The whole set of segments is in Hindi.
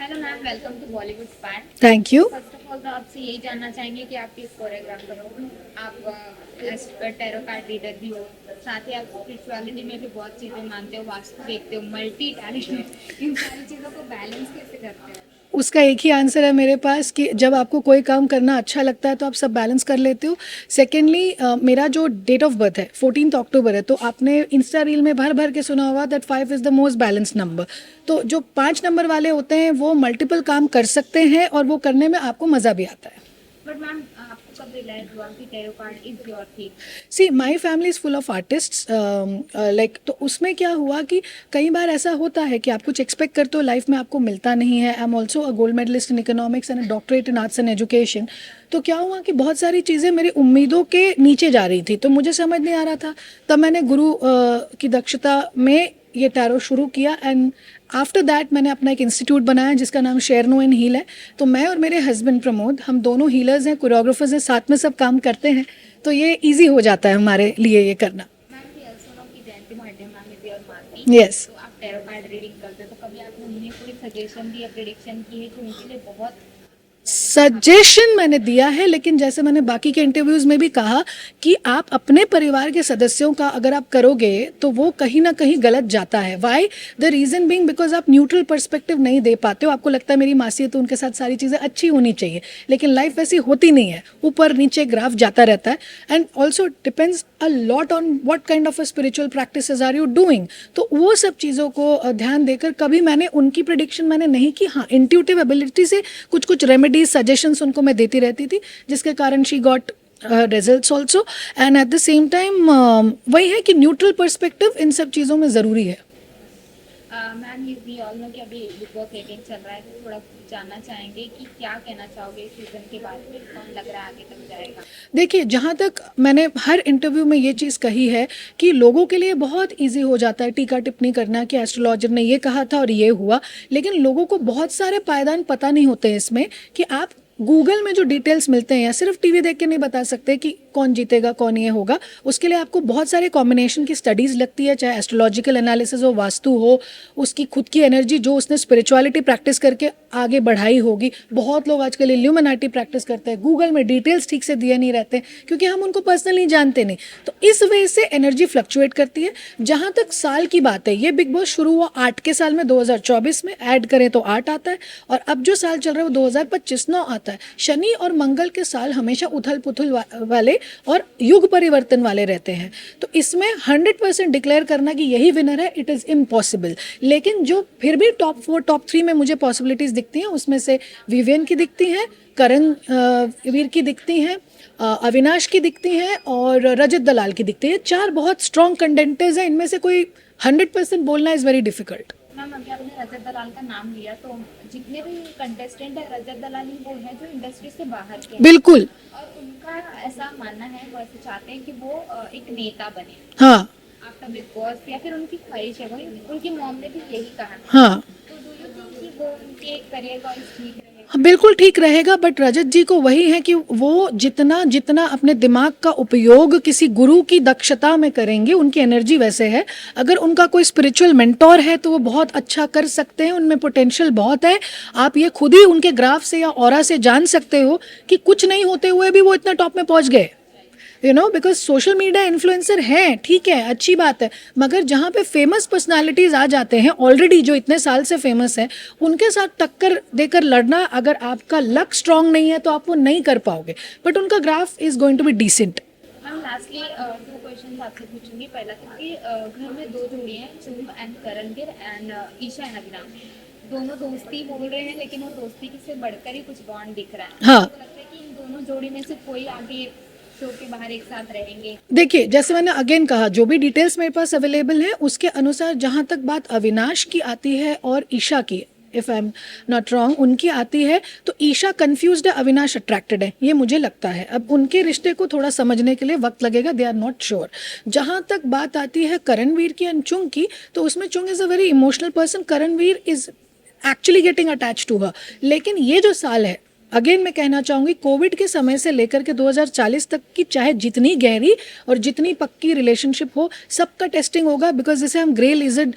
Hello ma'am, welcome to Bollywood span. Thank you. First of all तो आपसे यही जानना चाहेंगे कि आप किस कोरियोग्राफर हो। आप टैरो कार्ड रीडर भी हो, साथ ही आप स्पिरिचुअलिटी में भी बहुत चीज़ें मानते हो, वास्तु देखते हो, मल्टी टैलेंटेड। इन सारी चीज़ों को बैलेंस कैसे करते हो? उसका एक ही आंसर है मेरे पास कि जब आपको कोई काम करना अच्छा लगता है तो आप सब बैलेंस कर लेते हो। सेकेंडली, मेरा जो डेट ऑफ बर्थ है 14 अक्टूबर है, तो आपने इंस्टा रील में भर भर के सुना होगा that 5 is the most balance number. तो जो 5 नंबर वाले होते हैं वो मल्टीपल काम कर सकते हैं और वो करने में आपको मज़ा भी आता है। बट मैम, आपको कब रियलाइज हुआ कि tarot card is your thing? See my family is full of artists, like तो उसमें क्या हुआ कि कई बार ऐसा होता है कि आप कुछ एक्सपेक्ट करते हो लाइफ में, आपको मिलता नहीं है। I am also a gold medallist in economics and a doctorate in arts and education. तो क्या हुआ कि बहुत सारी चीज़ें मेरी उम्मीदों के नीचे जा रही थी, तो मुझे समझ नहीं आ रहा था। तब मैंने गुरु की दक्षता में ये टैरो शुरू किया एंड आफ्टर दैट मैंने अपना एक इंस्टीट्यूट बनाया जिसका नाम शेरनो एंड हील है। तो मैं और मेरे हस्बैंड प्रमोद, हम दोनों हीलर्स हैं, कोरियोग्राफर्स हैं, साथ में सब काम करते हैं। तो ये इजी हो जाता है हमारे लिए ये करना। मैम, भी ऑल्सो नो कि जयंती भाटिया मैम इज योर मासी। यस। तो आप टैरो कार्ड रीडिंग करते हो, तो कभी आपने उन्हें कोई सजेशन दिया, प्रिडिक्शन की है जो उनके लिए बहुत सजेशन मैंने दिया है, लेकिन जैसे मैंने बाकी के इंटरव्यूज़ में भी कहा कि आप अपने परिवार के सदस्यों का अगर आप करोगे तो वो कहीं ना कहीं गलत जाता है। Why? The reason being because आप न्यूट्रल पर्सपेक्टिव नहीं दे पाते हो। आपको लगता है मेरी मासी है तो उनके साथ सारी चीज़ें अच्छी होनी चाहिए, लेकिन लाइफ वैसी होती नहीं है, ऊपर नीचे ग्राफ जाता रहता है। And also depends a lot on what kind of a spiritual practices are you doing. तो वो सब चीज़ों को ध्यान देकर कभी मैंने उनकी प्रिडिक्शन मैंने नहीं की। हाँ, इंट्यूटिव एबिलिटी से कुछ कुछ रेमेडीज सजेशंस उनको मैं देती रहती थी, जिसके कारण she got results also. And at the same time वही है कि न्यूट्रल पर्सपेक्टिव इन सब चीज़ों में ज़रूरी है। मैम, ये वी ऑल नो कि अभी बिग बॉस 18 चल रहा है, तो थोड़ा जानना चाहेंगे कि क्या कहना चाहोगे इस सीजन के बारे में, कौन लग रहा है आगे तक जाएगा? देखिए, जहाँ तक मैंने हर इंटरव्यू में ये चीज़ कही है कि लोगों के लिए बहुत इजी हो जाता है टीका टिप्पणी करना कि एस्ट्रोलॉजर ने ये कहा था और ये हुआ, लेकिन लोगों को बहुत सारे पायदान पता नहीं होते हैं इसमें कि आप गूगल में जो डिटेल्स मिलते हैं या सिर्फ टीवी देख के नहीं बता सकते कि कौन जीतेगा कौन ये होगा। उसके लिए आपको बहुत सारे कॉम्बिनेशन की स्टडीज़ लगती है, चाहे एस्ट्रोलॉजिकल एनालिसिस हो, वास्तु हो, उसकी खुद की एनर्जी जो उसने स्पिरिचुअलिटी प्रैक्टिस करके आगे बढ़ाई होगी। बहुत लोग आजकल इल्यूमिनाटी प्रैक्टिस करते हैं, गूगल में डिटेल्स ठीक से दिए नहीं रहते क्योंकि हम उनको पर्सनली जानते नहीं। तो इस वजह से एनर्जी फ्लक्चुएट करती है। जहाँ तक साल की बात है, ये बिग बॉस शुरू हुआ 8 के साल में 2024 में, ऐड करें तो 8 आता है, और अब जो साल चल रहा है वो 2025 9 आता है। शनि और मंगल के साल हमेशा उथल पुथल वाले और युग परिवर्तन वाले रहते हैं। तो इसमें 100% डिक्लेयर करना कि यही विनर है, इट इज़ इम्पॉसिबल। लेकिन जो फिर भी टॉप 4 टॉप 3 में मुझे पॉसिबिलिटीज़ दिखती हैं, उसमें से विवियन की दिखती हैं, करण वीर की दिखती हैं, अविनाश की दिखती हैं और रजत दलाल की दिखती है। 4 बहुत स्ट्रॉन्ग कंटेंटर्स हैं, इनमें से कोई 100% बोलना इज़ वेरी डिफिकल्ट। मैम, अभी आपने रजत दलाल का नाम लिया, तो जितने भी कंटेस्टेंट है, रजत दलाल ही वो है जो इंडस्ट्री से बाहर के हैं। बिल्कुल। और उनका ऐसा मानना है, वो ऐसे चाहते हैं कि वो एक नेता बने हाँ। आफ्टर बिग बॉस, या फिर उनकी ख्वाहिश है, वही उनकी मॉम ने भी यही कहा था। हाँ। तो डू यू थिंक कि वो उनके करियर का ठीक रहेगा? हाँ, बिल्कुल ठीक रहेगा, बट रजत जी को वही है कि वो जितना जितना अपने दिमाग का उपयोग किसी गुरु की दक्षता में करेंगे, उनकी एनर्जी वैसे है। अगर उनका कोई स्पिरिचुअल मेंटोर है तो वो बहुत अच्छा कर सकते हैं, उनमें पोटेंशियल बहुत है। आप ये खुद ही उनके ग्राफ से या ऑरा से जान सकते हो कि कुछ नहीं होते हुए भी वो इतना टॉप में पहुंच गए। बिकॉज सोशल मीडिया इन्फ्लुएंसर हैं, ठीक है, अच्छी बात है, मगर जहाँ पे फेमस पर्सनालिटीज़ आ जाते हैं ऑलरेडी, जो इतने साल से फेमस हैं, उनके साथ टक्कर देकर लड़ना, अगर आपका लक स्ट्रांग नहीं है तो आप वो नहीं कर पाओगे। बट उनका graph is going to be decent. Ma'am, lastly 2 question आपसे पूछूंगी। पहला, क्योंकि घर में 2 जोड़ी हैं, Chum and Karanveer and Eisha and Abhiram, दोनों दोस्ती बोल रहे हैं, लेकिन वो दोस्ती की से बढ़कर ही कुछ बॉन्ड दिख रहा है। हाँ। तो लगता है कि इन दोनों जोड़ी में से कोई आगे शो के बाहर एक साथ रहेंगे? देखिए, जैसे मैंने अगेन कहा, जो भी डिटेल्स मेरे पास अवेलेबल है उसके अनुसार जहाँ तक बात अविनाश की आती है और ईशा की, if I am not wrong, उनकी आती है, तो ईशा कंफ्यूज्ड है, अविनाश अट्रैक्टेड है, ये मुझे लगता है। अब उनके रिश्ते को थोड़ा समझने के लिए वक्त लगेगा, दे आर नॉट श्योर। जहाँ तक बात आती है करणवीर की एंड चुंग की, तो उसमें Chung is a very emotional person, Karanveer is actually getting attach to her. लेकिन ये जो साल है अगेन मैं कहना चाहूँगी कोविड के समय से लेकर के 2040 तक की चाहे जितनी गहरी और जितनी पक्की रिलेशनशिप हो सबका टेस्टिंग होगा, बिकॉज जिसे हम ग्रे लिजर्ड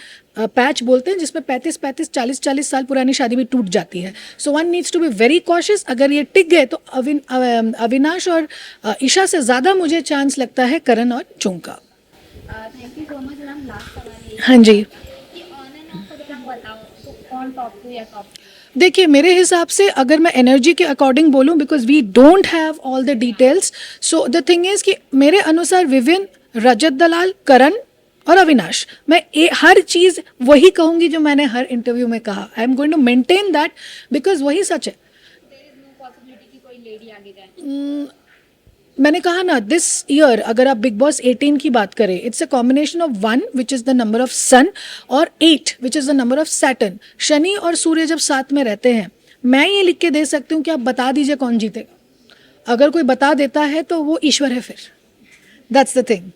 पैच बोलते हैं जिसमें 35-35 40-40 साल पुरानी शादी भी टूट जाती है. So one needs to be very cautious. अगर ये टिक गए तो अविनाश और ईशा से ज़्यादा मुझे चांस लगता है करण और झुमका. Thank you so much ma'am. Last सवाल ये हाँ जी. कि ऑन एंड ऑफ अगर आप बताओ तो कौन टॉप 2 या टॉप? देखिए मेरे हिसाब से अगर मैं एनर्जी के अकॉर्डिंग बोलूं, because we don't have all the details, so the thing is कि मेरे अनुसार विविन, रजत दलाल, करण और अविनाश. मैं हर चीज़ वही कहूंगी जो मैंने हर इंटरव्यू में कहा. I am going to maintain that because वही सच है. देयर इज नो पॉसिबिलिटी कि कोई लेडी आगे जाए. मैंने कहा ना, दिस ईयर अगर आप बिग बॉस 18 की बात करें, it's a combination of 1 which is the number of sun और 8 which is the number of Saturn. शनि और सूर्य जब साथ में रहते हैं, मैं ये लिख के दे सकती हूँ कि आप बता दीजिए कौन जीतेगा. अगर कोई बता देता है तो वो ईश्वर है फिर. That's the thing.